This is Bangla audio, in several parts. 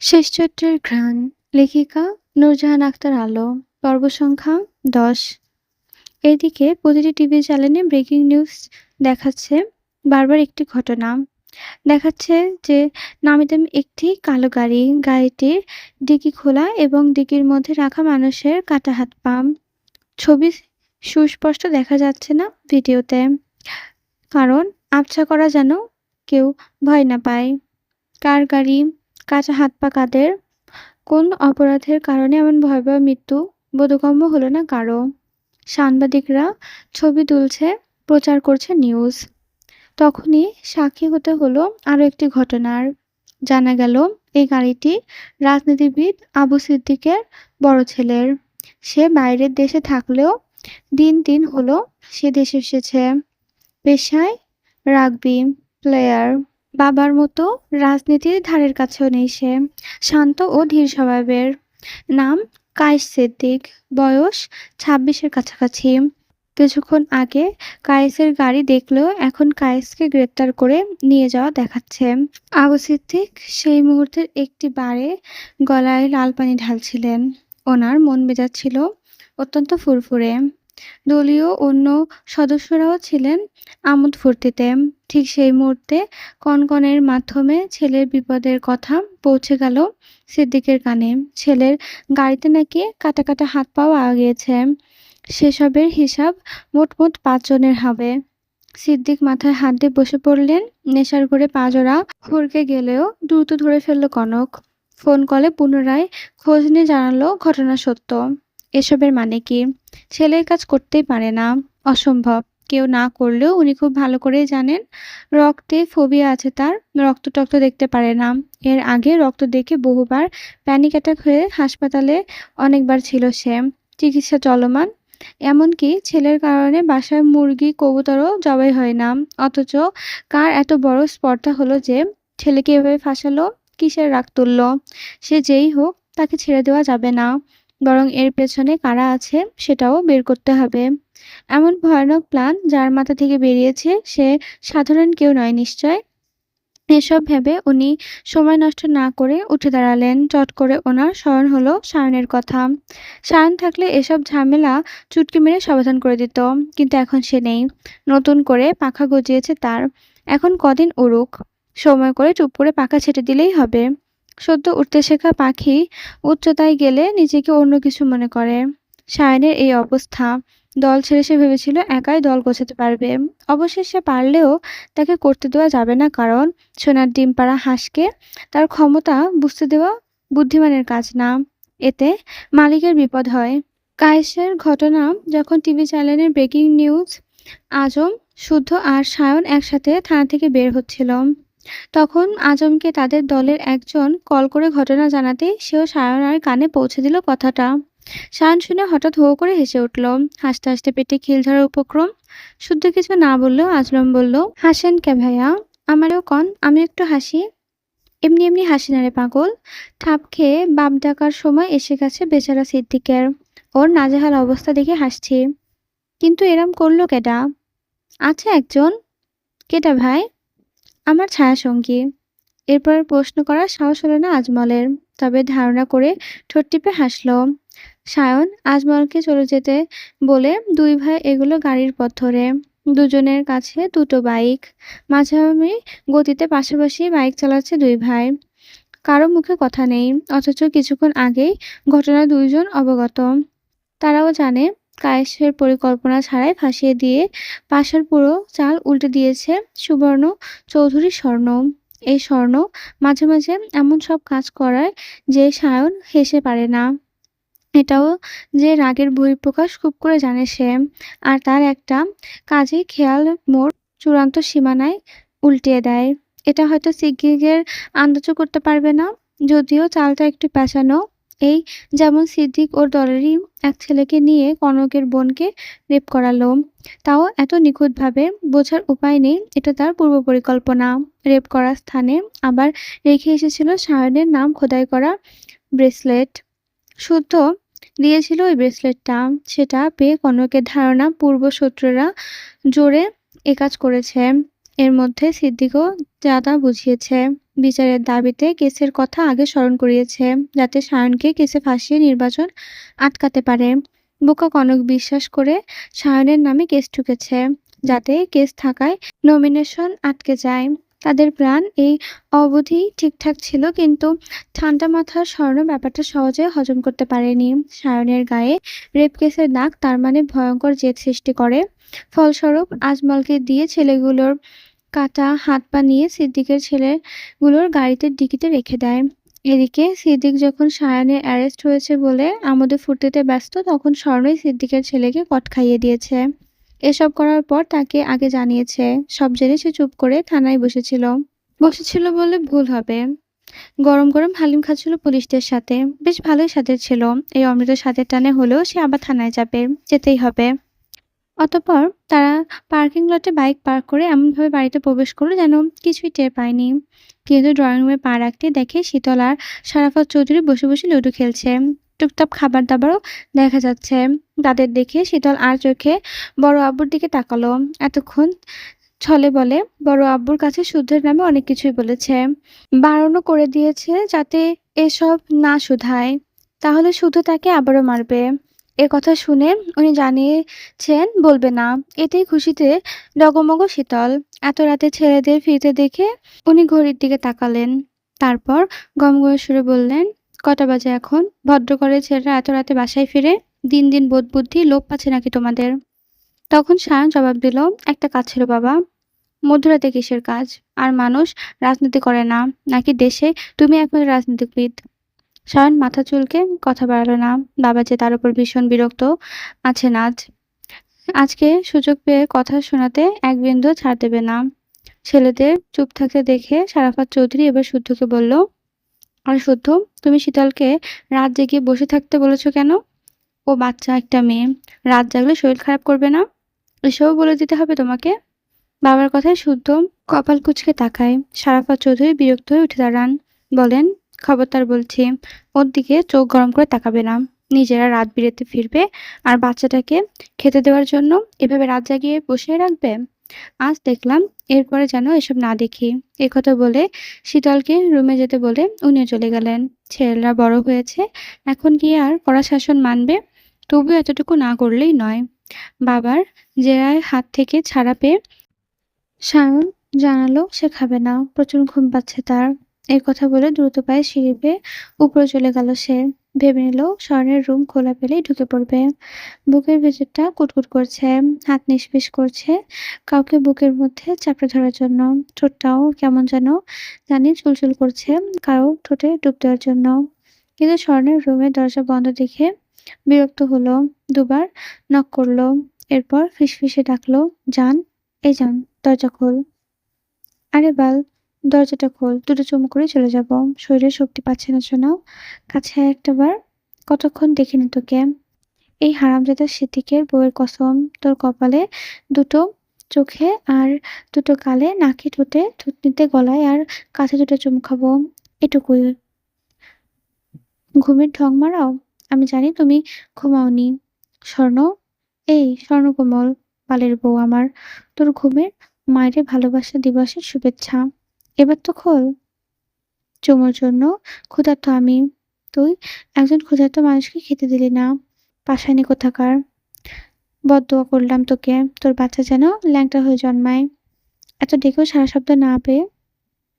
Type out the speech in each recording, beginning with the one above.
শেষ চরিত্রের ঘ্রাণ। লেখিকা নূরজাহান আক্তার আলো। পর্ব সংখ্যা ১০। এদিকে প্রতিটি টিভি চ্যানেলে ব্রেকিং নিউজ দেখাচ্ছে বারবার একটি ঘটনা। দেখাচ্ছে যে নামিদামি একটি কালো গাড়ি, গাড়িটির ডিকি খোলা এবং ডিকির মধ্যে রাখা মানুষের কাটা হাত পা। ছবি সুস্পষ্ট দেখা যাচ্ছে না ভিডিওতে, কারণ আবছা করা যেন কেউ ভয় না পায়। কার গাড়ি, কাটা হাত পা কাদের, কোন অপরাধের কারণে এমন ভয়াবহ মৃত্যু বোধগম্য হলো না কারো। সাংবাদিকরা ছবি তুলছে, প্রচার করছে নিউজ। তখনই সাক্ষী হতে হলো আরও একটি ঘটনার। জানা গেল এই গাড়িটি রাজনীতিবিদ আবু সিদ্দিকের বড় ছেলের। সে বাইরের দেশে থাকলেও দিন দিন হলো সে দেশে এসেছে। পেশায় রাগবি প্লেয়ার। বাবার মতো রাজনীতির ধারের কাছেও নেই সে। শান্ত ও ধীর স্বভাবের। নাম কায়েস সিদ্দিক। বয়স ২৬-এর কাছাকাছি। কিছুক্ষণ আগে কায়েসের গাড়ি দেখলেও এখন কায়েসকে গ্রেপ্তার করে নিয়ে যাওয়া দেখাচ্ছে। আবু সিদ্দিক সেই মুহূর্তের একটি বারে গলায় লাল পানি ঢালছিলেন। ওনার মন মেজাজ ছিল অত্যন্ত ফুরফুরে। দলীয় অন্য সদস্যরাও ছিলেন আমোদ ফুর্তিতে। ঠিক সেই মুহূর্তে কনকনের মাধ্যমে ছেলের বিপদের কথা পৌঁছে গেল সিদ্দিকের কানে। ছেলের গাড়িতে নাকি কাটা কাটা হাত পাও পাওয়া গিয়েছে। সেসবের হিসাব মোট ৫ জনের হবে। সিদ্দিক মাথায় হাত দিয়ে বসে পড়লেন। নেশার ঘোরে পা জোড়া হুড়কে গেলেও দ্রুত ধরে ফেলল কনক। ফোন কলে পুনরায় খোঁজ নিয়ে জানালো ঘটনা সত্য। এসবের মানে কি? ছেলের কাজ করতেই পারে না, অসম্ভব। কেউ না করলেও উনি খুব ভালো করেই জানেন রক্তে ফোবিয়া আছে তার। রক্ত টক্ত দেখতে পারে না। এর আগে রক্ত দেখে বহুবার প্যানিক অ্যাটাক হয়ে হাসপাতালে অনেকবার ছিল সে। চিকিৎসা চলমান। এমনকি ছেলের কারণে বাসায় মুরগি কবুতরও জবাই হয় না। অথচ কার এত বড় স্পর্ধা হলো যে ছেলেকে এভাবে ফাঁসালো? কিসের রাগ তুলল? সে যেই হোক, তাকে ছেড়ে দেওয়া যাবে না। বরং এর পেছনে কারা আছে সেটাও বের করতে হবে। এমন ভয়ানক প্ল্যান যার মাথা থেকে বেরিয়েছে সে সাধারণ কেউ নয় নিশ্চয়। এসব ভেবে উনি সময় নষ্ট না করে উঠে দাঁড়ালেন। চট করে ওনার স্মরণ হলো সায়নের কথা। সায়ন থাকলে এসব ঝামেলা চুটকি মেরে সমাধান করে দিত। কিন্তু এখন সে নেই। নতুন করে পাখা গজিয়েছে তার। এখন কদিন উড়ুক। সময় করে চুপ করে পাখা ছেড়ে দিলেই হবে। সদ্য উড়তে শেখা পাখি উচ্চতায় গেলে নিজেকে অন্য কিছু মনে করে। সায়নের এই অবস্থা। দল ছেড়ে সে ভেবেছিল একাই দল গোছাতে পারবে। অবশেষে পারলেও তাকে করতে দেওয়া যাবে না, কারণ সোনার ডিম পাড়া হাঁসকে তার ক্ষমতা বুঝতে দেওয়া বুদ্ধিমানের কাজ না। এতে মালিকের বিপদ হয়। কায়েসের ঘটনা যখন টিভি চ্যানেলের ব্রেকিং নিউজ, আজম, শুদ্ধ আর সায়ন একসাথে থানা থেকে বের হচ্ছিল, তখন আজমকে তাদের দলের একজন কল করে ঘটনা জানাতেই সেও সায়নের কানে পৌঁছে দিল কথাটা। সায়ন শুনে হঠাৎ হো করে হেসে উঠল। হাসতে হাসতে পেটে খিল ধরার উপক্রম। শুদ্ধ কিছু না বললেও আজম বলল, হাসেন কে ভাইয়া? আমারও কন, আমি একটু হাসি। এমনি এমনি হাসি না রে পাগল। ঠাপ খেয়ে বাপ ডাকার সময় এসে গেছে বেচারা সিদ্দিকের। ওর নাজেহাল অবস্থা দেখে হাসছি। কিন্তু এরম করলো কেডা? আছে একজন। কেডা ভাই? আমার ছায়াসঙ্গী। এরপর প্রশ্ন করার সাহস হলো না আজমলের। তবে ধারণা করে ঠোঁট টিপে হাসল। সায়ন আজমলকে চলে যেতে বলে দুই ভাই এগুলো গাড়ির পথ ধরে। দুজনের কাছে দুটো বাইক। মাঝামাঝি গতিতে পাশাপাশি বাইক চালাচ্ছে দুই ভাই। কারো মুখে কথা নেই, অথচ কিছুক্ষণ আগেই ঘটনা দুইজন অবগত। তারাও জানে কায়েসের পরিকল্পনা ছাড়াই ফাঁসিয়ে দিয়ে পাশার পুরো চাল উল্টে দিয়েছে সুবর্ণ চৌধুরী স্বর্ণ। এই স্বর্ণ মাঝে মাঝে এমন সব কাজ করায় যে সায়ন হেসে পারে না। এটাও যে রাগের বহিঃপ্রকাশ খুব করে জানে সে। আর তার একটা কাজেই খেয়াল মোড় চূড়ান্ত সীমানায় উল্টিয়ে দেয়। এটা হয়তো সিদ্দিকের আন্দাজও করতে পারবে না। যদিও চালটা একটু পেঁচানো। এই যেমন সিদ্দিক ওর দলেরই এক ছেলেকে নিয়ে কনকের বোনকে রেপ করালো। তাও এত নিখুঁতভাবে, বোঝার উপায় নেই এটা তার পূর্ব পরিকল্পনা। রেপ করার স্থানে আবার রেখে এসেছিল সায়নের নাম খোদাই করা ব্রেসলেট। শুদ্ধ দিয়েছিল ওই ব্রেসলেটটা। সেটা পেয়ে কনকের ধারণা পূর্বশত্রুরা জোরে একাজ করেছে। এর মধ্যে সিদ্দিকও যা তা বুঝিয়েছে। বিচারের দাবিতে কেসের কথা আগে স্মরণ করিয়েছে, যাতে সায়নকে কেসে ফাঁসিয়ে নির্বাচন আটকাতে পারে। বোকা কনক বিশ্বাস করে সায়নের নামে কেস ঠুকেছে, যাতে কেস থাকায় নমিনেশন আটকে যায়। তাদের প্ল্যান এই অবধি ঠিকঠাক ছিল, কিন্তু ঠান্ডা মাথার স্বর্ণ ব্যাপারটা সহজে হজম করতে পারেনি। সায়নের গায়ে রেপ কেসের দাগ তার মানে ভয়ঙ্কর জেদ সৃষ্টি করে। ফলস্বরূপ আজমলকে দিয়ে ছেলেগুলোর কাটা হাত পা নিয়ে সিদ্দিকের ছেলেগুলোর গাড়িতে ডিকিতে রেখে দেয়। এদিকে সিদ্দিক যখন সায়ানের অ্যারেস্ট হয়েছে বলে আমোদে ফুর্তিতে ব্যস্ত, তখন স্বর্ণই সিদ্দিকের ছেলেকে কট খাইয়ে দিয়েছে। এসব করার পর তাকে আগে জানিয়েছে। সব জেনে সে চুপ করে থানায় বসেছিল বলে ভুল হবে। গরম গরম হালিম খাচ্ছিল পুলিশদের সাথে। বেশ ভালোই স্বাদের ছিল। এই অমৃত স্বাদের টানে হলেও সে আবার থানায় যাবে, যেতেই হবে। অতঃপর তারা পার্কিং লটে বাইক পার্ক করে এমনভাবে বাড়িতে প্রবেশ করলো যেন কিছুই টের পায়নি। কিন্তু ড্রয়িং রুমে পা রাখতে দেখে শীতল আর সারাফত চৌধুরী বসে বসে লুডো খেলছে। টুকটাক খাবার দাবারও দেখা যাচ্ছে। তাদের দেখে শীতল আর চোখে বড় আব্বুর দিকে তাকালো। এতক্ষণ ছলে বলে বড় আব্বুর কাছে শুদ্ধের নামে অনেক কিছুই বলেছে, বারণও করে দিয়েছে যাতে এসব না শুধায়, তাহলে শুধু তাকে আবারও মারবে। এ কথা শুনে উনি জানিয়েছেন বলবে না। এতেই খুশিতে ডগমগ শীতল। এত রাতে ছেলেদের ফিরতে দেখে উনি ঘড়ির দিকে তাকালেন। তারপর গমগমে সুরে বললেন, কটা বাজে এখন? ভদ্র করে ছেলেরা এত রাতে বাসায় ফিরে? দিন দিন বোধ বুদ্ধি লোপ পাচ্ছে নাকি তোমাদের? তখন সায়ন জবাব দিল, একটা কাজ ছিল বাবা। মধ্যরাতে কিসের কাজ? আর মানুষ রাজনীতি করে না নাকি দেশে? তুমি একমাত্র রাজনীতিবিদ। সায়ন মাথা চুলকে কথা বাড়ালো না। বাবা যে তার উপর ভীষণ বিরক্ত আছেন আজকে সুযোগ পেয়ে কথা শোনাতে এক বিন্দু ছাড় দেবে না। ছেলেদের চুপ থাকতে দেখে সারাফাত চৌধুরী এবার শুদ্ধকে বলল, আর শুদ্ধ, তুমি শীতলকে রাত জেগে বসে থাকতে বলেছো কেন? ও বাচ্চা একটা মেয়ে, রাত জাগলে শরীর খারাপ করবে না? এসবও বলে দিতে হবে তোমাকে? বাবার কথায় শুদ্ধ কপাল কুঁচকে তাকায়। সারাফত চৌধুরী বিরক্ত হয়ে উঠে দাঁড়ান। বলেন, খবরদার বলছি, ওর দিকে চোখ গরম করে তাকাবে না। নিজেরা রাত বিরেতে ফিরবে আর বাচ্চাটাকে খেতে দেওয়ার জন্য এভাবে রাত জাগিয়ে বসিয়ে রাখবে? আজ দেখলাম, এরপরে যেন এসব না দেখি। একথা বলে শীতলকে রুমে যেতে বলে উনিও চলে গেলেন। ছেলেরা বড় হয়েছে, এখন কি আর কড়া শাসন মানবে? তবুও এতটুকু না করলেই নয়। বাবার জেরায় হাত থেকে ছাড়া পেয়ে সায়ন জানালো সে খাবে না, প্রচুর ঘুম পাচ্ছে তার। এই কথা বলে দ্রুত পায়ে সিঁড়ি বেয়ে উপরে চলে গেল সে। ভেবে নিল স্বর্ণের রুম খোলা পেলেই ঢুকে পড়বে। বুকের ভেতরটা কুটকুট করছে, হাত নিষ্পিস করছে কাউকে বুকের মধ্যে চাপড়ে ধরার জন্য। ঠোঁটটাও কেমন যেন জানি চুলচুল করছে কারো ঠোঁটে ডুব দেওয়ার জন্য। কিন্তু স্বর্ণের রুমের দরজা বন্ধ দেখে বিরক্ত হলো। দুবার নক করলো। এরপর ফিসফিসে ডাকলো, যান, এই যান, দরজা খোল। আরে বাল, দরজাটা খোল, দুটো চুমু করে চলে যাব। শরীরে শক্তি পাচ্ছে না শোনাও, কাছে আয় একটাবার। কতক্ষণ দেখিনি তোকে। এই হারামজাদা সিদ্দিকের বউয়ের কসম, তোর কপালে দুটো চোখে আর দুটো গালে, নাকে, ঠোঁটে, থুতনিতে, গলায় আর কাছে দুটো চুমু খাবো। এটুকুই। ঘুমের ঢং মারাও? আমি জানি তুমি ঘুমাওনি। স্বর্ণ, এই স্বর্ণকোমল, পালের বউ আমার, তোর ঘুমের মায়েরে ভালোবাসা দিবসের শুভেচ্ছা। এবার তো খোল। চুমোর জন্য ক্ষুধার্ত আমি, তুই একজন ক্ষুধার্ত মানুষকে খেতে দিলি না। পাষাণী কোথাকার। বদদোয়া করলাম তোকে, তোর বাচ্চা যেন ল্যাংটা হয়ে জন্মায়। এত ডেকেও সারা শব্দ না পেয়ে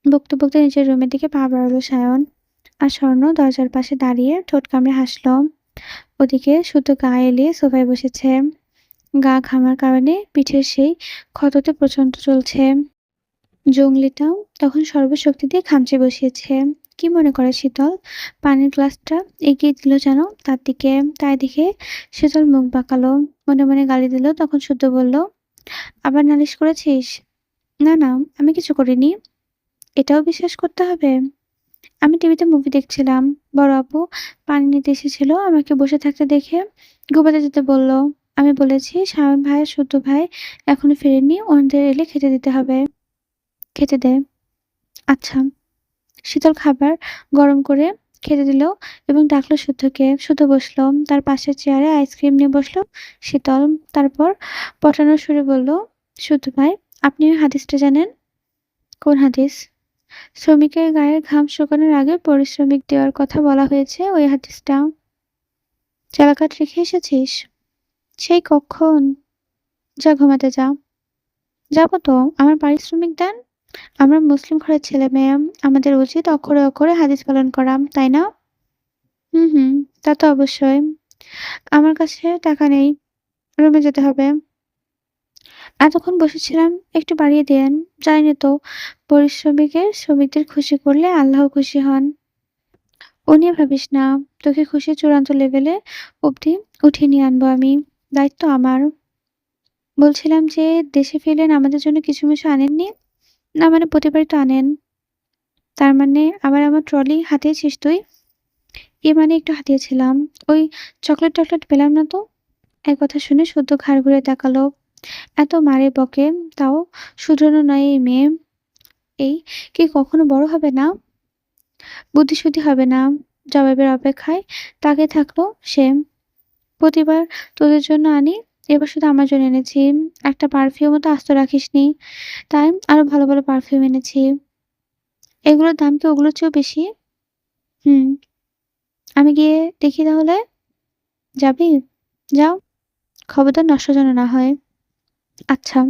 বকতে বকতে নিজের রুমের দিকে পা বাড়ালো সায়ন। আর স্বর্ণ দরজার পাশে দাঁড়িয়ে ঠোঁট কামড়ে হাসল। ওদিকে শুধু গা এলিয়ে সোফায় বসেছে। গা ঘামার কারণে পিঠের সেই ক্ষততে প্রচণ্ড চলছে। জংলিটাও তখন সর্বশক্তি দিয়ে খামচে বসিয়েছে। কি মনে করে শীতল? পানির গ্লাসটা এগিয়ে দিল যেন তার দিকে। তাই দেখে শীতল মুখ বাঁকালো, মনে মনে গালি দিল। তখন শুদ্ধ বলল, আবার নালিশ করেছিস? না না, আমি কিছু করিনি। এটাও বিশ্বাস করতে হবে? আমি টিভিতে মুভি দেখছিলাম, বড় আপু পানি নিতে এসেছিল, আমাকে বসে থাকতে দেখে ঘুমাতে যেতে বলল। আমি বলেছি সায়ন ভাই আর শুদ্ধ ভাই এখনো ফেরেননি, ওনাদের এলে খেতে দিতে হবে। খেতে দে। আচ্ছা। শীতল খাবার গরম করে খেতে দিল এবং ডাকলো শুদ্ধকে। শুদ্ধ বসলো। তার পাশের চেয়ারে আইসক্রিম নিয়ে বসলো শীতল। তারপর পটানোর সুরে বলল, শুদ্ধ ভাই, আপনি ওই হাদিসটা জানেন? কোন হাদিস? শ্রমিকের গায়ের ঘাম শুকানোর আগে পারিশ্রমিক দেওয়ার কথা বলা হয়েছে ওই হাদিসটা। চালাকাঠ রেখে এসেছিস? সেই কখন? যা ঘুমাতে যা। যাবো তো, আমার পারিশ্রমিক দেন। আমরা মুসলিম ঘরের ছেলে-মেয়ে। আমাদের উচিত অক্ষরে, অক্ষরে হাদিস পালন করা, তাই না? হুম, হুম। তা তো অবশ্যই। আমার কাছে টাকা নেই। রুমে যেতে হবে। এতক্ষণ বসেছিলাম, একটু বাড়িয়ে দেন। জানি তো শ্রমিকদের খুশি করলে আল্লাহও খুশি হন। ও নিয়ে ভাবিস না। তোকে খুশির চূড়ান্ত লেভেলে অব্দি উঠিয়ে নিয়ে আনবো আমি। দায়িত্ব আমার। বলছিলাম যে দেশে ফিরলেন আমাদের জন্য কিছু-মিছু আনেননি? না মানে প্রতিবারই তো আনেন। তার মানে আবার আমার ট্রলি হাতিয়েছিস তুই? মানে একটু হাতিয়েছিলাম। ওই চকলেট-টকলেট পেলাম না তো। এই কথা শুনে শুদ্ধ ঘাড় ঘুরে তাকালো। এত মারে বকে, তাও শুধরানো নয় এই মেয়ে। এই কি কখনো বড় হবে না? বুদ্ধিশুদ্ধি হবে না? জবাবের অপেক্ষায় তাকিয়ে থাকলো সে। প্রতিবার তোদের জন্য আনি, এবার শুধু আমার জন্য এনেছি। একটা পারফিউমও তো আস্ত রাখিসনি। তাই আরো ভালো, ভালো পারফিউম এনেছি। এগুলোর দাম কি ওগুলোর চেয়েও বেশি? হুম, আমি গিয়ে দেখি তাহলে? যাবি? যাও। খবরদার নষ্ট যেন না হয়। আচ্ছা।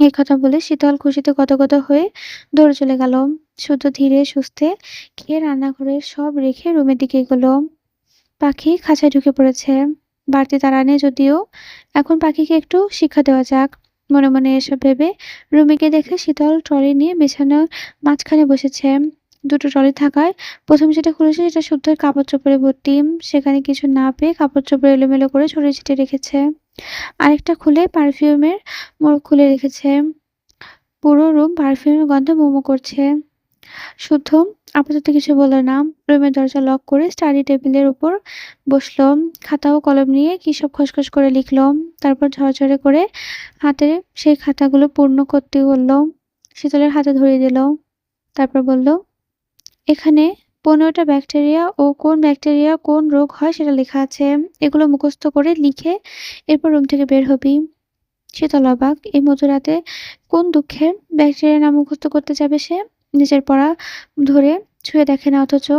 এই কথা বলে শীতল খুশিতে গদগদ হয়ে দৌড়ে চলে গেল। শুদ্ধ ধীরে সুস্থে খেয়ে রান্নাঘরের সব রেখে রুমের দিকে এগোলো। পাখি খাঁচায় ঢুকে পড়েছে। বাড়তি তাড়া নেই যদিও। এখন পাখিকে একটু শিক্ষা দেওয়া যাক। মনে মনে এসব ভেবে রুমে গিয়ে দেখে শীতল ট্রলি নিয়ে বিছানার মাঝখানে বসেছে। দুটো ট্রলি থাকায় প্রথম যেটা খুলেছে সেটা শুদ্ধ কাপড় চোপড়ে ভর্তি। সেখানে কিছু না পেয়ে কাপড় চোপড় এলোমেলো করে ছড়িয়ে ছিটিয়ে রেখেছে। আরেকটা খুলে পারফিউমের মোড়ক খুলে রেখেছে। পুরো রুম পারফিউমের গন্ধে মোমো করছে। শুদ্ধ আপাতত কিছু বলল না। রুমের দরজা লক করে স্টাডি টেবিলের উপর বসল। খাতা ও কলম নিয়ে কি সব খসখস করে লিখল। তারপর ঝরঝরে করে হাতে সেই খাতাগুলো পূর্ণ করতে বলল। শীতলের হাতে ধরিয়ে দিল। তারপর বলল, এখানে ১৫টা ব্যাকটেরিয়া ও কোন ব্যাকটেরিয়া কোন রোগ হয় সেটা লেখা আছে। এগুলো মুখস্থ করে লিখে এরপর রুম থেকে বের হবি। শীতল অবাক। এই মধ্যরাতে কোন দুঃখের ব্যাকটেরিয়ার নাম মুখস্থ করতে যাবে সে? নিজের পড়া ধরে ছুঁয়ে দেখে না অথচ।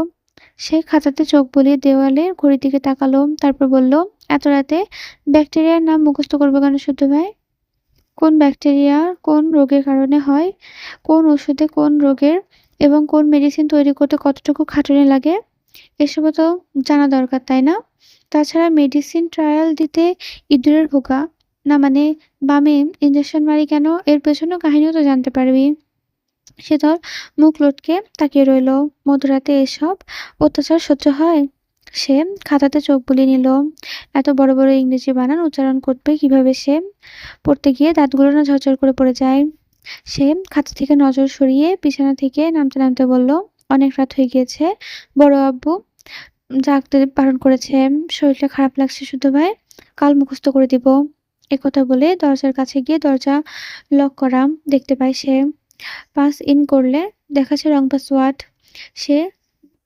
সে খাতাতে চোখ বুলিয়ে দেওয়ালের ঘড়ির দিকে তাকালো। তারপর বলল, এত রাতে ব্যাকটেরিয়ার নাম মুখস্থ করবো কেন শুদ্ধ ভাই? কোন ব্যাকটেরিয়া কোন রোগের কারণে হয়, কোন ওষুধে কোন রোগের এবং কোন মেডিসিন তৈরি করতে কতটুকু খাটুনি লাগে, এসবও তো জানা দরকার, তাই না? তাছাড়া মেডিসিন ট্রায়াল দিতে ইঁদুরের ভোগা, না মানে বামে ইনজেকশন মারি কেন, এর পেছনেও কাহিনীও তো জানতে পারবি। শীতল মুখ লটকে তাকিয়ে রইল। মধ্যরাতে এসব অত্যাচার সহ্য হয়? সে খাতাতে চোখ বুলিয়ে নিল। এত বড় বড় ইংরেজি বানান উচ্চারণ করবে কিভাবে সে? পড়তে গিয়ে দাঁতগুলো না ঝরঝর করে পড়ে যায়। সে খাতা থেকে নজর সরিয়ে বিছানা থেকে নামতে নামতে বলল, অনেক রাত হয়ে গিয়েছে। বড় আব্বু জাগতে বারণ করেছে। শরীরটা খারাপ লাগছে শুদ্ধ ভাই। কাল মুখস্থ করে দিব। একথা বলে দরজার কাছে গিয়ে দরজা লক করা দেখতে পায় সে। পাস ইন করলে দেখাচ্ছে রং পাসওয়ার্ড। সে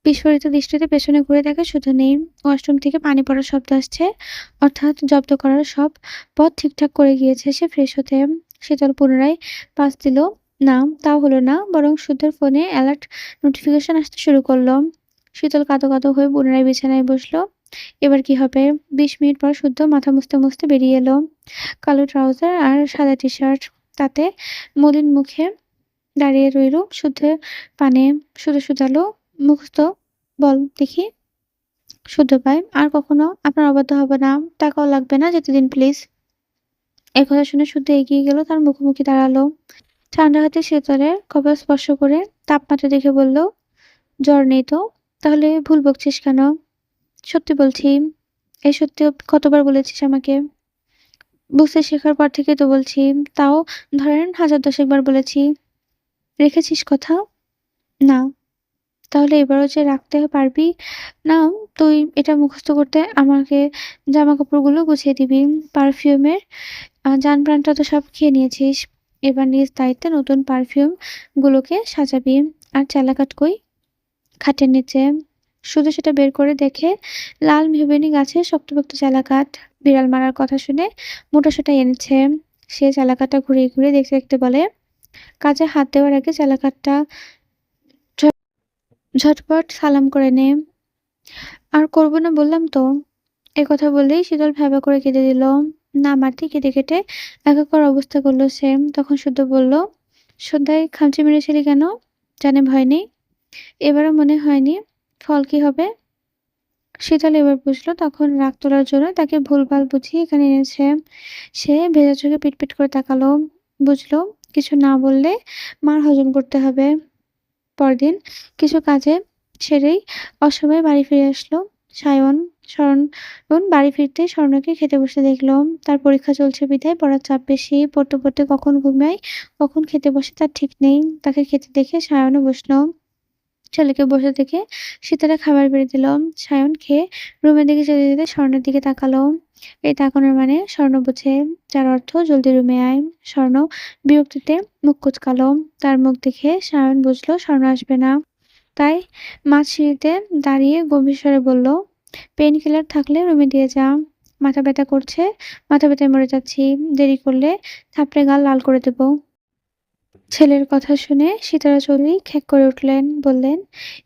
বিস্ফোরিত দৃষ্টিতে পেছনে ঘুরে দেখে শুধু নেই। ওয়াশরুম থেকে পানি পড়ার শব্দ আসছে। অর্থাৎ জব্দ করার সব পথ ঠিকঠাক করে গিয়েছে সে ফ্রেশ হতে। শীতল পুনরায় পাস দিল। না, তাও হলো না, বরং শুদ্ধের ফোনে অ্যালার্ট নোটিফিকেশন আসতে শুরু করলো। শীতল কাঁদো কাঁদো হয়ে পুনরায় বিছানায় বসলো। এবার কি হবে? ২০ মিনিট পর শুদ্ধ মাথা মুছতে মুছতে বেরিয়ে এলো। কালো ট্রাউজার আর সাদা টি-শার্ট। তাতে মলিন মুখে দাঁড়িয়ে রইল শুদ্ধের পানে। শুধু শুধালো, মুখস্থ বল দেখি। শুদ্ধ ভাই, আর কখনো আপনার অবাধ্য হব না। টাকাও লাগবে না, যেতে দিন প্লিজ। এই কথা শুনে শুদ্ধ এগিয়ে গেল, তার মুখোমুখি দাঁড়ালো। ঠান্ডা হাতে শীতলের কপাল স্পর্শ করে তাপমাত্রা দেখে বলল, জ্বর নেই তো? তাহলে ভুল বকছিস কেন? সত্যি বলছি। এই সত্যি কতবার বলেছিস আমাকে? বুঝতে শেখার পর থেকেই তো বলছি। তাও ধরেন ১০০০ বার বলেছি। রেখেছিস কথা? না। তাহলে এবারও যে রাখতে পারবি না, তুই এটা মুখস্থ করতে আমাকে জামাকাপড়গুলো গুছিয়ে দিবি। পারফিউমের জান-প্রাণটা তো সব খেয়ে নিয়েছিস। এবার নিজ দায়িত্বে নতুন পারফিউম গুলোকে সাজাবি। আর চালাকাঠ কই? খাটের নিচে। শুধু সেটা বের করে দেখে লাল মেহগনি গাছের শক্তপোক্ত চালাকাঠ। বিড়াল মারার কথা শুনে মোটাসোটা এনেছে। সে চালাকাঠটা ঘুরিয়ে ঘুরিয়ে দেখতে দেখতে বলে, কাজে হাত দেওয়ার আগে চালাকাঠটা ঝটপট সালাম করে নে। আর করব না বললাম তো। একথা বলেই শীতল ভ্যাবা করে কেঁদে দিল। না মাটি কেটে, কেটে একাকার অবস্থা করল সে। তখন শুদ্ধ বলল, "সন্ধ্যায় খামচি মেরেছিলি কেন? জানে ভয় নেই? এবারও মনে হয়নি? ফল কি হবে?" শীতল এবার বুঝল তখন রাগ তোলার জন্য তাকে ভুলভাল বুঝিয়ে এখানে এনেছে। সে ভেজা চোখে পিটপিট করে তাকালো। বুঝল কিছু না বললে মার হজম করতে হবে। পরদিন কিছু কাজে সেরেই অসময়ে বাড়ি ফিরে আসলো সায়ন। শরণ বাড়ি ফিরতেই স্বর্ণকে খেতে বসতে দেখল। তার পরীক্ষা চলছে বিধায় পড়ার চাপ বেশি। পড়তে, পড়তে কখন ঘুমায়, কখন খেতে বসে তার ঠিক নেই। তাকে খেতে দেখে সায়নও বসল। ছেলেকে বসে দেখে সিতারা খাবার বেড়ে দিল। সায়ন খেয়ে রুমের দিকে যেতে, যেতে স্বর্ণের দিকে তাকালো। এই তাকানোর মানে স্বর্ণ বোঝে, যার অর্থ জলদি রুমে আয়। স্বর্ণ বিরক্তিতে মুখ কুঁচকালো। তার মুখ দেখে সায়ন বুঝল স্বর্ণ আসবে না। তাই মাঝ-সিঁড়িতে দাঁড়িয়ে গম্ভীর স্বরে বলল, "পেইন কিলার থাকলে রুমে দিয়ে যা। মাথা ব্যথা করছে, মাথা ব্যথায় মরে যাচ্ছি। দেরি করলে থাপড়ে গাল লাল করে দেব।" ছেলের কথা শুনে সিতারা চৌধুরী খেঁক করে উঠলেন। বললেন,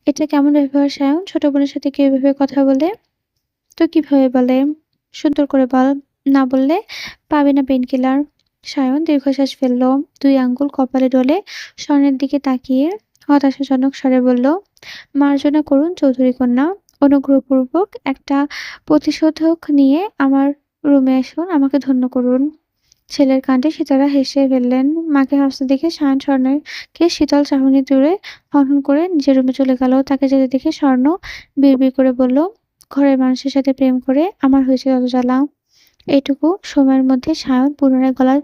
"এটা কেমন ব্যবহার সায়ন? ছোট বোনের সাথে কেউ এভাবে কথা বলে? তো কিভাবে বলে? সুন্দর করে বল। না বললে পাবে না পেইন কিলার।" সায়ন দীর্ঘশ্বাস ফেলল। ২ আঙ্গুল কপালে ডলে স্বর্ণের দিকে তাকিয়ে হতাশাজনক স্বরে বলল, "মার্জনা করুন চৌধুরী কন্যা। অনুগ্রহপূর্বক একটা প্রতিশোধক নিয়ে আমার রুমে আসুন। আমাকে ধন্য করুন।" ছেলের কাণ্ডে সিতারা হেসে ফেললেন। মাকে হাসতে দেখে সায়ন স্বর্ণকে শীতল চাহনি তুলে হনহন করে নিজের রুমে চলে গেল। তাকে যেতে দেখে স্বর্ণ বিড়বিড় করে বলল, "ঘরের মানুষের সাথে প্রেম করে আমার হয়েছে যত জ্বালা।" এইটুকু সময়ের মধ্যে সায়ন পুনরায় গলা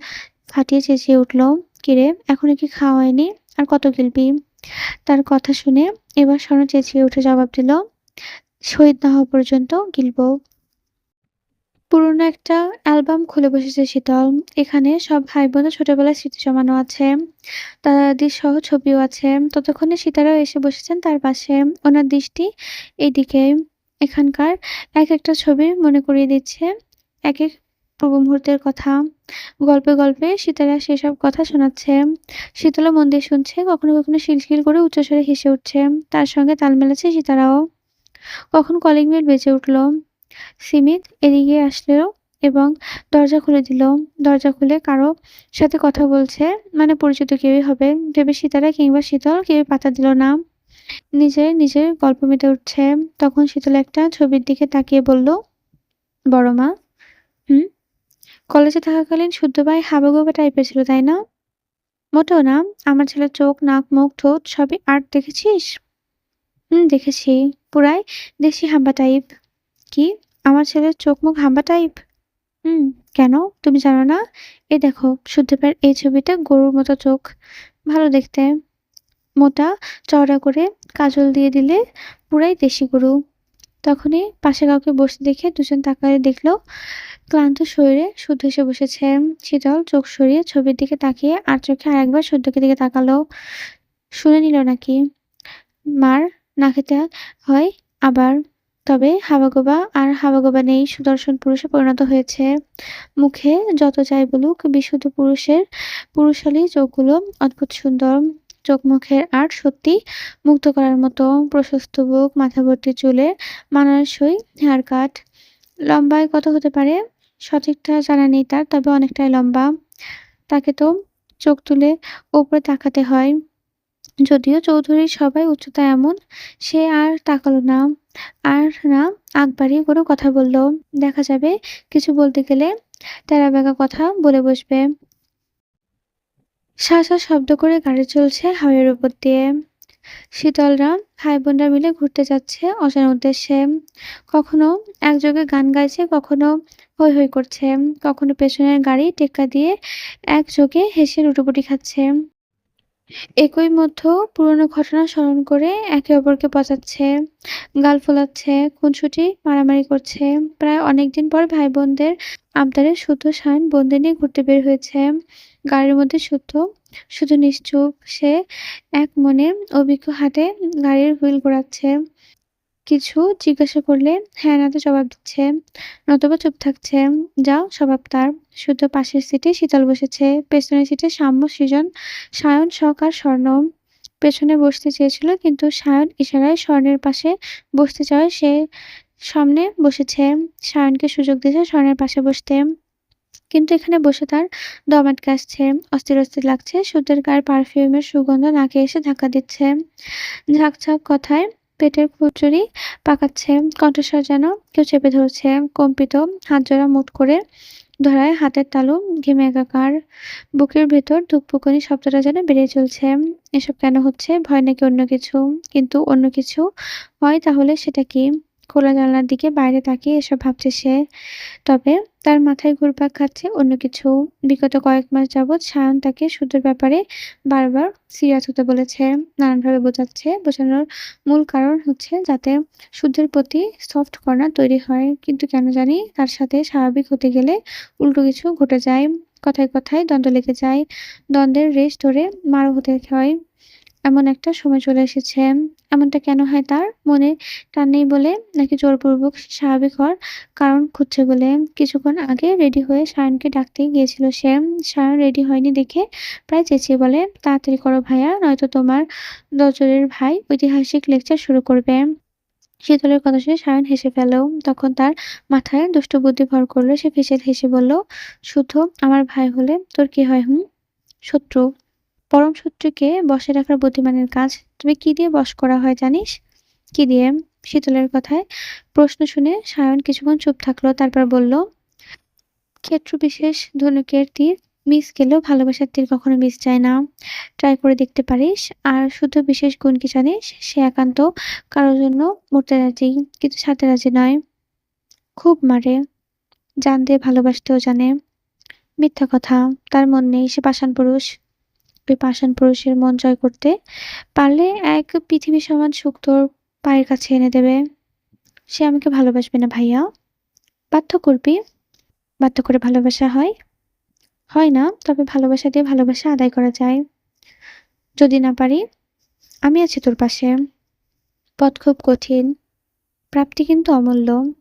ফাটিয়ে চেঁচিয়ে উঠল, "কিরে, এখনো কি খাওয়া হয়নি? আর কত গিলবি?" তার কথা শুনে এবার স্বর্ণ চেঁচিয়ে উঠে জবাব দিল, "শহীদ না হওয়া পর্যন্ত গিলব।" পুরোনো একটা অ্যালবাম খুলে বসেছে শীতল। এখানে সব ভাই-বোনের ছোটবেলার স্মৃতি জমানো আছে। দাদা-দাদির সহ ছবিও আছে। ততক্ষণে সীতারাও এসে বসেছেন তার পাশে। ওনার দৃষ্টি এইদিকে। এখানকার এক-একটা ছবি মনে করিয়ে দিচ্ছে একেক পূর্ব মুহূর্তের কথা। গল্পে, গল্পে সীতারা সেসব কথা শোনাচ্ছে। শীতলও মন দিয়ে শুনছে। কখনো, কখনো শিলশিল করে উচ্চস্বরে হেসে উঠছে। তার সঙ্গে তাল মেলাচ্ছে সীতারাও। কখন কলিং বেল বেজে উঠল। সিমিত এদিকে আসলো এবং দরজা খুলে দিল। দরজা খুলে কারো সাথে কথা বলছে, মানে পরিচিত কেউই হবে ভেবে সীতারা কিংবা শীতল কেউই পাত্তা দিল না। নিজের গল্প মেতে উঠছে। তখন শীতল একটা ছবির দিকে তাকিয়ে বলল, "বড় মা, হুম, কলেজে থাকাকালীন শুদ্ধ ভাই হাবাগোবা টাইপের ছিল, তাই না?" "মোটেও না। আমার ছেলের চোখ, নাক, মুখ, ঠোঁট সবই আর্ট দেখেছিস?" "হুম, দেখেছি। পুরাই দেশি হাম্বা টাইপ।" "কি? আমার ছেলের চোখ মুখ হাম্বা টাইপ?" হুম, কেন? তুমি জানো না? এই দেখো সুদ্দীপের এই ছবিতে গরুর মতো চোখ। ভালো দেখতে। মোটা চওড়া করে কাজল দিয়ে দিলে পুরাই দেশি গরু। তখনই পাশে কাউকে বসতে দেখে দুজন তাকায়ে দেখল ক্লান্ত শরীরে শুদ্ধ এসে বসেছে। শীতল চোখ সরিয়ে ছবির দিকে তাকিয়ে আর চোখে আরেকবার শুদ্ধকে দিকে তাকালো। শুনে নিল নাকি? মার না খেতে হয় আবার। তবে হাবাগোবা আর হাবাগোবা নেই, সুদর্শন পুরুষে পরিণত হয়েছে। মুখে যত যাই বলুক, বিশুদ্ধ পুরুষের পুরুষালী চোখগুলো অদ্ভুত সুন্দর। চোখ-মুখের আর্ট সত্যিই মুগ্ধ করার মতো। প্রশস্ত বুক, মাথা ভর্তি চুলে, মানানসই হেয়ার কাট। লম্বায় কত হতে পারে? সঠিকটা জানা নেই তার, তবে অনেকটাই লম্বা। তাকে তো চোখ তুলে ওপরে তাকাতে হয়। যদিও চৌধুরীর সবাই উচ্চতা এমন, সে আর তাকাল না। আর না আগ বাড়িয়ে কোনো কথা বলল। দেখা যাবে কিছু বলতে গেলে তেড়াবেঁকা কথা বলে বসবে। শা শা শব্দ করে গাড়ি চলছে হাইওয়ের উপর দিয়ে। শীতলরা ভাই-বোনরা মিলে ঘুরতে যাচ্ছে অজানা উদ্দেশ্যে। কখনো একযোগে গান গাইছে, কখনো হৈ হৈ করছে, কখনো পেছনের গাড়ি টেক্কা দিয়ে একযোগে হেসে লুটোপুটি খাচ্ছে। একই মধ্য পুরনো ঘটনা স্মরণ করে একে অপরকে পচাচ্ছে, গাল ফোলাচ্ছে, খুনসুটি মারামারি করছে। প্রায় অনেকদিন পর ভাই-বোনদের আবদারে শুদ্ধ সায়ন বোনদের নিয়ে ঘুরতে বের হয়েছে। গাড়ির মধ্যে শুধু নিশ্চুপ। সে এক মনে অভিজ্ঞ হাতে গাড়ির হুইল ঘোরাচ্ছে। কিছু জিজ্ঞাসা করলে হ্যাঁ নাতে জবাব দিচ্ছে, নতুবা চুপ থাকছে। যাও স্বভাব তার। শুদ্ধ পাশের সিটে শীতল বসেছে। পেছনের সিটে সাম্য, সৃজন, সায়ন, শখ আর স্বর্ণ। পেছনে বসতে চেয়েছিল কিন্তু সায়ন ইশারায় স্বর্ণের পাশে বসতে চাওয়ায় সে সামনে বসেছে। সায়নকে সুযোগ দিয়েছে স্বর্ণের পাশে বসতে। কিন্তু এখানে বসে তার দম আটকে আসছে। অস্থির, অস্থির লাগছে। সূর্যের গায়ের পারফিউমের সুগন্ধ নাকে এসে ধাক্কা দিচ্ছে। ঝাঁক কথায় পেটের খিঁচুনি পাকাচ্ছে। কণ্ঠস্বর যেন কেউ চেপে ধরছে। কম্পিত হাতজোড়া মুঠ করে ধরায় হাতের তালু ঘেমে একাকার। বুকের ভেতর ধুকপুকুনি শব্দটা যেন বেড়ে চলছে। এসব কেন হচ্ছে? ভয় নাকি অন্য কিছু? কিন্তু অন্য কিছু হয় তাহলে সেটা কি? খোলা জানালার দিকে বাইরে তাকিয়ে এসব ভাবছে সে। তবে তার মাথায় ঘুরপাক খাচ্ছে অন্য কিছু। বিগত কয়েক মাস যাবৎ সায়ন তাকে শুদ্ধর ব্যাপারে বারবার সিরিয়াস হতে বলেছে। নানানভাবে বোঝাচ্ছে। বোঝানোর মূল কারণ হচ্ছে যাতে শুদ্ধের প্রতি সফট কর্নার তৈরি হয়। কিন্তু কেন জানি তার সাথে স্বাভাবিক হতে গেলে উল্টো কিছু ঘটে যায়। কথায়, কথায় দ্বন্দ্ব লেগে যায়। দ্বন্দ্বের রেশ ধরে মারও হতে হয়। এমন একটা সময় চলে এসেছে। এমনটা কেন হয় তার? মনে টান নেই বলে? নাকি জোরপূর্বক স্বাভাবিক হওয়ার কারণ খুঁজছে বলে? কিছুক্ষণ আগে রেডি হয়ে সায়নকে ডাকতে গিয়েছিল সে। সায়ন রেডি হয়নি দেখে প্রায় চেঁচিয়ে বলে, "তাড়াতাড়ি করো ভাইয়া, নয়তো তোমার দরজালের ভাই ঐতিহাসিক লেকচার শুরু করবে।" শীতলের কথা শুনে সায়ন হেসে ফেলল। তখন তার মাথায় দুষ্ট বুদ্ধি ভর করল। সে ফিসে হেসে বলল, "শুদ্ধ আমার ভাই হলে তোর কি হয় হুম? শত্রু। পরম শত্রুকে বশে রাখার বুদ্ধিমানের কাজ। তবে কি দিয়ে বশ করা হয় জানিস? কি দিয়ে?" শীতলের কথায় প্রশ্ন শুনে সায়ন কিছুক্ষণ চুপ থাকল। তারপর বলল, "ক্ষেত্রবিশেষ ধনুকের তীর মিস গেলেও ভালোবাসার তীর কখনো মিস যায় না। ট্রাই করে দেখতে পারিস। আর শুধু বিশেষ গুণ কি জানিস? সে একান্ত কারো জন্য মরতে রাজি, কিন্তু ছাড়তে রাজি নয়। খুব মারে। জান দিয়ে ভালোবাসতেও জানে। মিথ্যা কথা। তার মন নেই। সে পাষাণ পুরুষ। ওই পাষাণ পুরুষের মন জয় করতে পারলে এক পৃথিবী সমান সুখ তোর পায়ের কাছে এনে দেবে। সে আমাকে ভালোবাসবে না ভাইয়া। বাধ্য করবি। বাধ্য করে ভালোবাসা হয়? হয় না। তবে ভালোবাসা দিয়ে ভালোবাসা আদায় করা যায়। যদি না পারি, আমি আছি তোর পাশে। পথ খুব কঠিন, প্রাপ্তি কিন্তু অমূল্য।"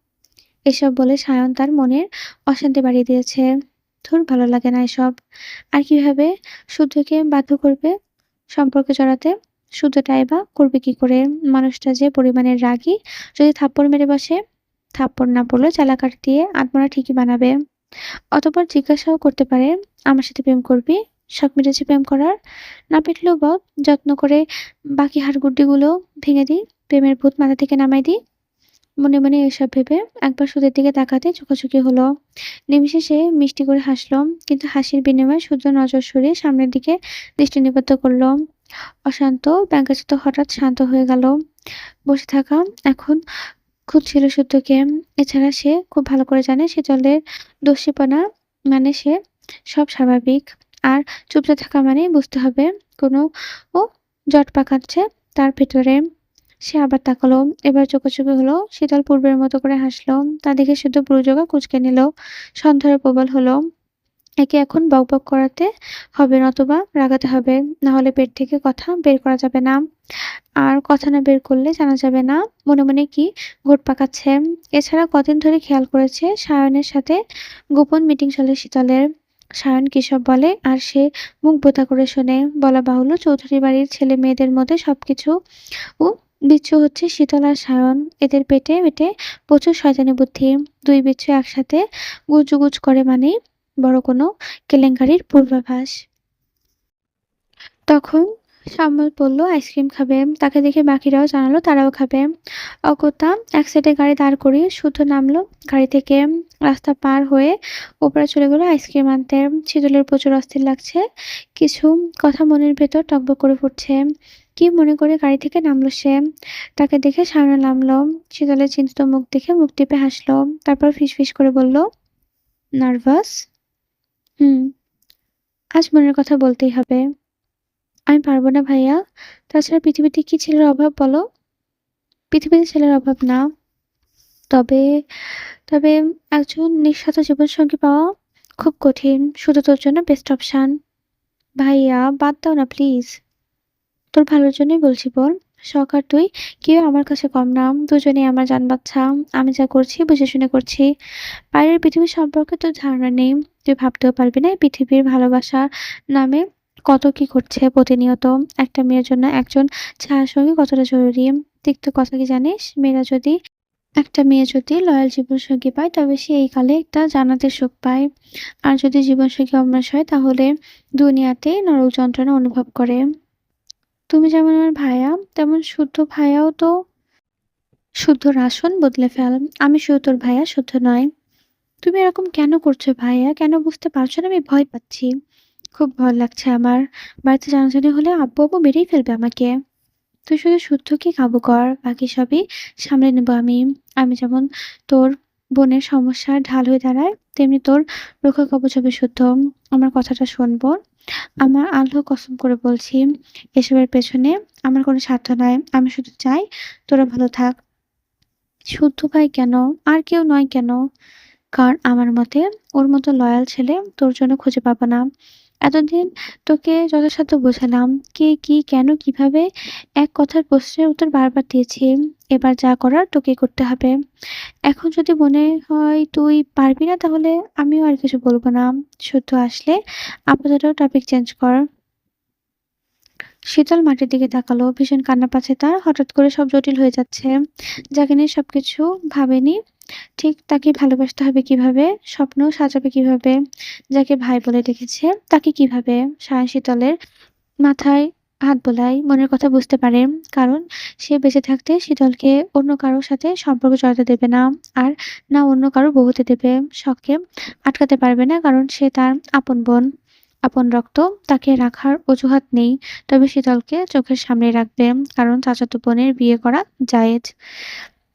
এসব বলে সায়ন তার মনের অশান্তি বাড়িয়ে দিয়েছে। ধুর, ভালো লাগে না এসব। আর কিভাবে শুদ্ধকে বাধ্য করবে সম্পর্কে জড়াতে? শুদ্ধটাই বা করবে কি করে? মানুষটা যে পরিমাণের রাগী, যদি থাপ্পড় মেরে বসে। থাপ্পড় না পড়লেও চালাকাঠি দিয়ে আত্মরা ঠিকই বানাবে। অতঃপর জিজ্ঞাসাও করতে পারে, "আমার সাথে প্রেম করবি? শখ মিটেছে প্রেম করার? না পিটলেও বল, যত্ন করে বাকি হাড়গুড্ডিগুলো ভেঙে দিই, প্রেমের ভূত মাথা থেকে নামাই দিই।" মনে, মনে এসব ভেবে একবার সুধের দিকে তাকাতে চোখাচোখি হলো। নিমিষে সে মিষ্টি করে হাসল। কিন্তু হাসির বিনিময়ে সূর্য নজর সরিয়ে সামনের দিকে দৃষ্টি নিবদ্ধ করল। অশান্ত ব্যঙ্গাচিত্ত হঠাৎ শান্ত হয়ে গেল। বসে থাকা এখন খুঁজছিল সূর্যকে। এছাড়া সে খুব ভালো করে জানে শীতলের দস্যিপনা মানে সে সব স্বাভাবিক। আর চুপচাপ থাকা মানেই বুঝতে হবে কোনো ও জট পাকাচ্ছে তার ভেতরে। সে আবার তাকালো। এবার চোখাচোখি হলো। শীতল পূর্বের মতো করে হাসল। তা দেখে শুধু ভ্রুজোগা কুঁচকে নিল। সন্দেহের প্রবল হলো। একে এখন বকবক করাতে হবে নতুবা রাগাতে হবে। না হলে পেট থেকে কথা বের করা যাবে না। আর কথা না বের করলে জানা যাবে না মনে, মনে কি ঘুট পাকাচ্ছে। এছাড়া কদিন ধরে খেয়াল করেছে সায়নের সাথে গোপন মিটিং চলে শীতলের। সায়ন কিসব বলে আর সে মুখ বোঁতা করে শোনে। বলা বাহুল্য চৌধুরী বাড়ির ছেলে মেয়েদের মধ্যে সবকিছু ও বিচ্ছু হচ্ছে শীতল আর সায়ন। এদের পেটে পেটে প্রচুর শয়তানি বুদ্ধি। দুই বিচ্ছু একসাথে গুজুগুজ করে মানেই বড় কোনো কেলেঙ্কারির পূর্বাভাস। তখন সাম্যল বলল, "আইসক্রিম খাবে।" তাকে দেখে বাকিরাও জানালো তারাও খাবে। অগত্যা এক সাইডে গাড়ি দাঁড় করিয়ে শুদ্ধ নামলো গাড়ি থেকে। রাস্তা পার হয়ে ওপরে চলে গেল আইসক্রিম আনতে। শীতলের প্রচুর অস্থির লাগছে। কিছু কথা মনের ভেতর টগবগ করে ফুটছে। কি মনে করে গাড়ি থেকে নামলো সে? তাকে দেখে সামনে নামলো। শীতলের চিন্তিত মুখ দেখে মুখ টিপে হাসলো। তারপর ফিসফিস করে বলল, "নার্ভাস?" "হুম, আজ মনের কথা বলতেই হবে।" "আমি পারব না ভাইয়া। তাছাড়া পৃথিবীতে কি ছেলের অভাব বলো?" "পৃথিবীতে ছেলের অভাব না। তবে তবে একজন নিঃস্বার্থ জীবনসঙ্গী পাওয়া খুব কঠিন। শুধু তোর জন্য বেস্ট অপশন।" "ভাইয়া বাদ দাও না প্লিজ। তোর ভালোর জন্যই বলছি বোন। শখ আর তুই কেউ আমার কাছে কম না। দুজনেই আমার জান বাচ্চা। আমি যা করছি বুঝে শুনে করছি। বাইরের পৃথিবী সম্পর্কে তোর ধারণা নেই। তুই ভাবতেও পারবি না এই পৃথিবীর ভালোবাসা নামে কত কি করছে প্রতিনিয়ত। একটা মেয়ের জন্য একজন ছায়াসঙ্গী কতটা জরুরি। তিক্ত কথা কি জানিস? একটা মেয়ে যদি লয়াল জীবনসঙ্গী পায় তবে সে এই কালে একটা জান্নাতের সুখ পায়। আর যদি জীবনসঙ্গী অমানুষ হয় তাহলে দুনিয়াতে নরক যন্ত্রণা অনুভব করে। তুমি যেমন আমার ভায়া, তেমন শুদ্ধ ভায়াও তো শুদ্ধর আসন বদলে ফেল। আমি শুধু তোর ভাইয়া, শুদ্ধ নয়। তুমি এরকম কেন করছো ভাইয়া? কেন বুঝতে পারছো না আমি ভয় পাচ্ছি। খুব ভয় লাগছে আমার। বাড়িতে জানাজানি হলে আব্বু মেরেই ফেলবে আমাকে। তুই শুধু শুদ্ধকে কাবু কর। বাকি সবই সামলে নেব আমি। আমি যেমন তোর বোনের সমস্যার ঢাল হয়ে দাঁড়াই, তেমনি তোর রক্ষা কবচ হবে শুদ্ধ। আমার কথাটা শোন বোন। আমার আল্লাহ কসম করে বলছি, এসবের পেছনে আমার কোনো স্বার্থ নাই। আমি শুধু চাই তোরা ভালো থাক। শুদ্ধ ভাই কেন? আর কেউ নয় কেন? কারণ আমার মতে ওর মতো লয়াল ছেলে তোর জন্য খুঁজে পাবো না। এতদিন তোকে যথাসাধ্য বোঝালাম। কে, কি, কেন, কিভাবে এক কথার প্রশ্নের উত্তর বারবার দিয়েছি। এবার যা করার তোকেই করতে হবে। এখন যদি মনে হয় তুই পারবি না তাহলে আমিও আর কিছু বলব না। শুদ্ধ আসলে আপাতত টপিক চেঞ্জ কর। শীতল মাটির দিকে তাকালো। ভীষণ কান্না পাচ্ছে তার। হঠাৎ করে সব জটিল হয়ে যাচ্ছে। যাকে নিয়ে সবকিছু ভাবেনি, ঠিক তাকে ভালোবাসতে হবে কিভাবে? স্বপ্ন সাজাবে কিভাবে? যাকে ভাই বলে ডেকেছে তাকে কিভাবে? সায়ন শীতলের মাথায় হাত বোলায়। মনের কথা বুঝতে পারে। কারণ সে বেঁচে থাকতে শীতলকে অন্য কারো সাথে সম্পর্ক জড়াতে দেবে না। আর না অন্য কারো বউ হতে দেবে। শখকে আটকাতে পারবে না কারণ সে তার আপন বোন। আপন রক্ত, তাকে রাখার অজুহাত নেই। তবে শীতলকে চোখের সামনে রাখবে। কারণ চাচাতো বোনের বিয়ে করা জায়েজ।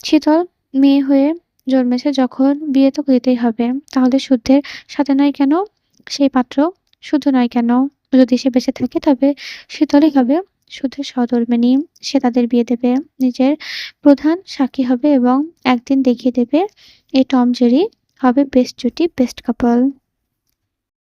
শীতল মেয়ে হয়ে জন্মেছে যখন, বিয়ে তো দিতেই হবে। তাহলে শুদ্ধের সাথে নয় কেন? সেই পাত্র শুদ্ধ নয় কেন? যদি সে বেঁচে থাকে তবে শীতলই হবে শুদ্ধের সহধর্মিণী। সে তাদের বিয়ে দেবে, নিজের প্রধান সাক্ষী হবে এবং একদিন দেখিয়ে দেবে এই টম জেরি হবে বেস্ট জুটি, বেস্ট কাপল।